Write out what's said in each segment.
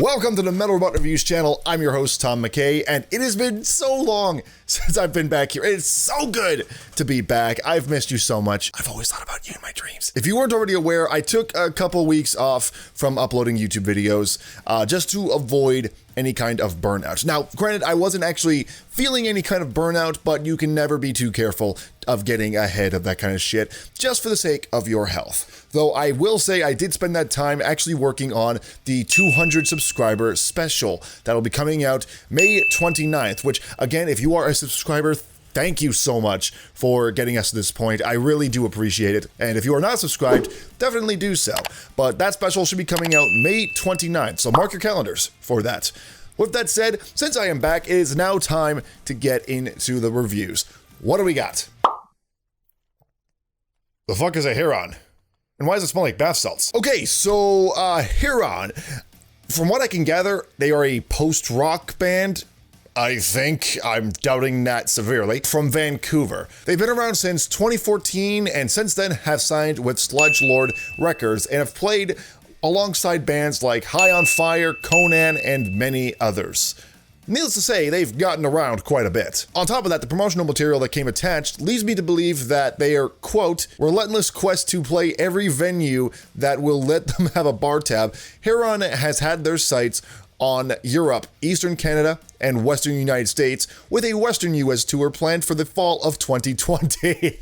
Welcome to the Metal Robot Reviews channel. I'm your host, Tom McKay, and it has been so long since I've been back here. It's so good to be back. I've missed you so much. I've always thought about you in my dreams. If you weren't already aware, I took a couple weeks off from uploading YouTube videos just to avoid any kind of burnout. Now, granted, I wasn't actually feeling any kind of burnout, but you can never be too careful of getting ahead of that kind of shit just for the sake of your health. Though I will say I did spend that time actually working on the 200 subscriber special that'll be coming out May 29th, which again, if you are a subscriber, thank you so much for getting us to this point. I really do appreciate it. And if you are not subscribed, definitely do so. But that special should be coming out May 29th, so mark your calendars for that. With that said, since I am back, it is now time to get into the reviews. What do we got? The fuck is a Heron? And why does it smell like bath salts? Okay, so Heron, from what I can gather, they are a post-rock band. I think, I'm doubting that severely, from Vancouver. They've been around since 2014 and since then have signed with Sludge Lord Records and have played alongside bands like High on Fire, Conan, and many others. Needless to say, they've gotten around quite a bit. On top of that, the promotional material that came attached leads me to believe that they are, quote, relentless quest to play every venue that will let them have a bar tab. Heron has had their sights on Europe, Eastern Canada, and Western United States, with a Western US tour planned for the fall of 2020.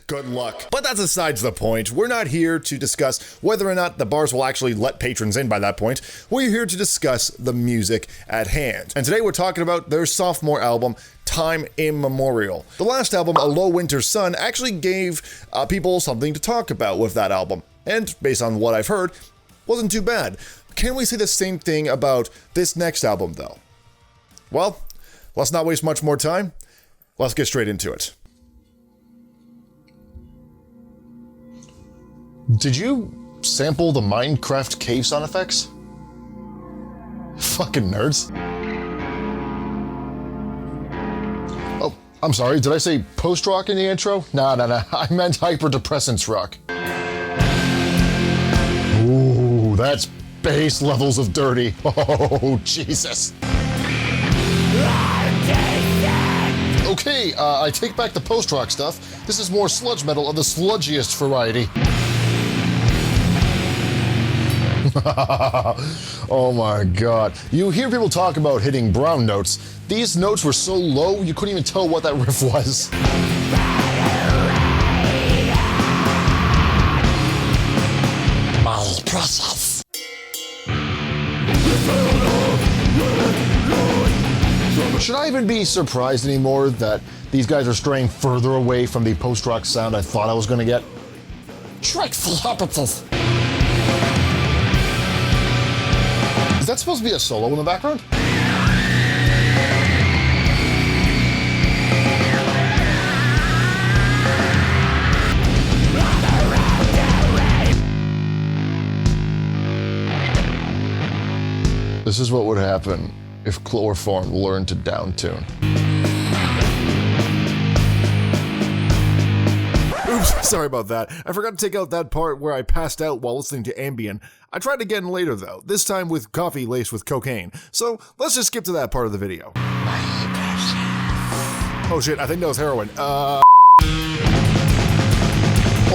Good luck. But that's besides the point. We're not here to discuss whether or not the bars will actually let patrons in by that point. We're here to discuss the music at hand. And today we're talking about their sophomore album, Time Immemorial. The last album, A Low Winter Sun, actually gave people something to talk about with that album. And based on what I've heard, wasn't too bad. Can we say the same thing about this next album, though? Well, let's not waste much more time. Let's get straight into it. Did you sample the Minecraft cave sound effects? Fucking nerds. Oh, I'm sorry, did I say post-rock in the intro? Nah, I meant hyper-depressants rock. Ooh, that's base levels of dirty. Oh, Jesus. Okay, I take back the post-rock stuff. This is more sludge metal of the sludgiest variety. Oh my God. You hear people talk about hitting brown notes. These notes were so low, you couldn't even tell what that riff was. My process. Should I even be surprised anymore that these guys are straying further away from the post-rock sound I thought I was gonna get? Dreadful habits. Is that supposed to be a solo in the background? This is what would happen if chloroform learned to downtune. Oops, sorry about that. I forgot to take out that part where I passed out while listening to Ambien. I tried again later though, this time with coffee laced with cocaine. So let's just skip to that part of the video. Oh shit, I think that was heroin. Well,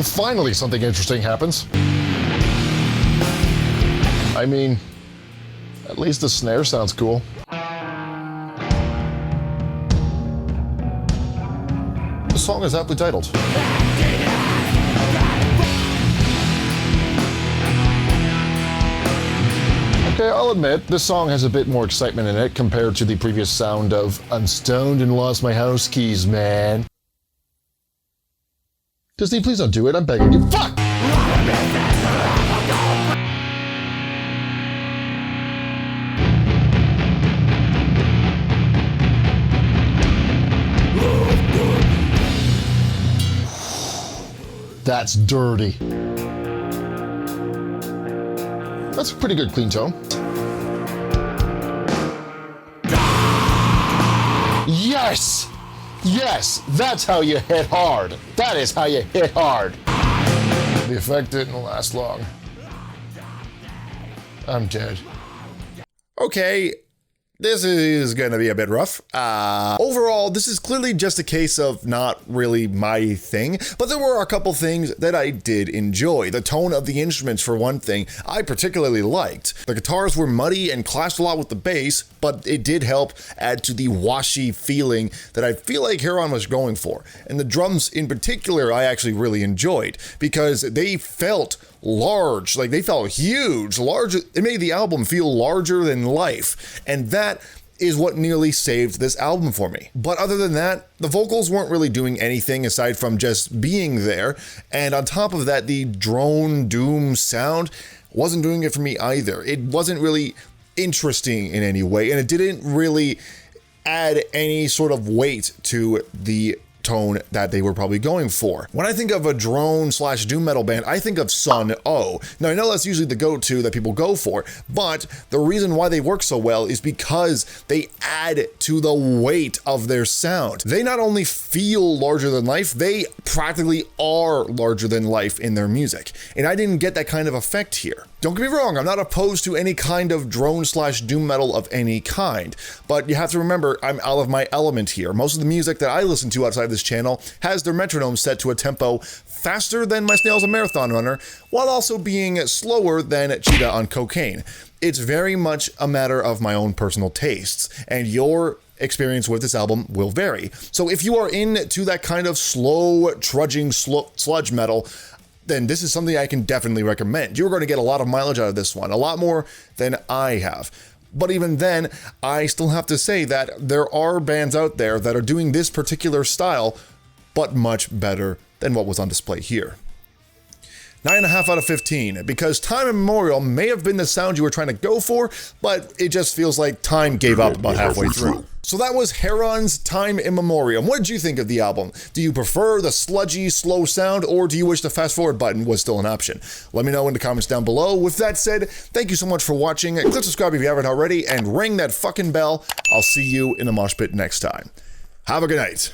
finally something interesting happens. I mean, at least the snare sounds cool. The song is aptly titled. Okay, I'll admit, this song has a bit more excitement in it compared to the previous sound of I'm stoned and lost my house keys, man. Disney, please don't do it, I'm begging you. Fuck! That's dirty. That's a pretty good clean tone. Yes! Yes, that's how you hit hard. That is how you hit hard. The effect didn't last long. I'm dead. okay, this is gonna be a bit rough. Overall, this is clearly just a case of not really my thing, but there were a couple things that I did enjoy. The tone of the instruments, for one thing, I particularly liked. The guitars were muddy and clashed a lot with the bass, but it did help add to the washy feeling that I feel like Heron was going for. And the drums in particular, I actually really enjoyed because they felt large, like they felt huge, large. It made the album feel larger than life, and that is what nearly saved this album for me. But other than that, the vocals weren't really doing anything aside from just being there, and on top of that, the drone doom sound wasn't doing it for me either. It wasn't really interesting in any way, and it didn't really add any sort of weight to the tone that they were probably going for. When I think of a drone slash doom metal band, I think of Sun O. Now I know that's usually the go-to that people go for, but the reason why they work so well is because they add to the weight of their sound. They not only feel larger than life, they practically are larger than life in their music. And I didn't get that kind of effect here. Don't get me wrong, I'm not opposed to any kind of drone slash doom metal of any kind, but you have to remember I'm out of my element here. Most of the music that I listen to outside of this channel has their metronome set to a tempo faster than my Snail's a Marathon Runner, while also being slower than Cheetah on Cocaine. It's very much a matter of my own personal tastes, and your experience with this album will vary. So if you are into that kind of slow, trudging sludge metal, then this is something I can definitely recommend. You're going to get a lot of mileage out of this one, a lot more than I have. But even then, I still have to say that there are bands out there that are doing this particular style, but much better than what was on display here. 9.5 out of 15, because Time Immemorial may have been the sound you were trying to go for, but it just feels like time gave up about halfway through. So that was Heron's Time Immemorial. What did you think of the album? Do you prefer the sludgy, slow sound, or do you wish the fast forward button was still an option? Let me know in the comments down below. With that said, thank you so much for watching. Click subscribe if you haven't already, and ring that fucking bell. I'll see you in the mosh pit next time. Have a good night.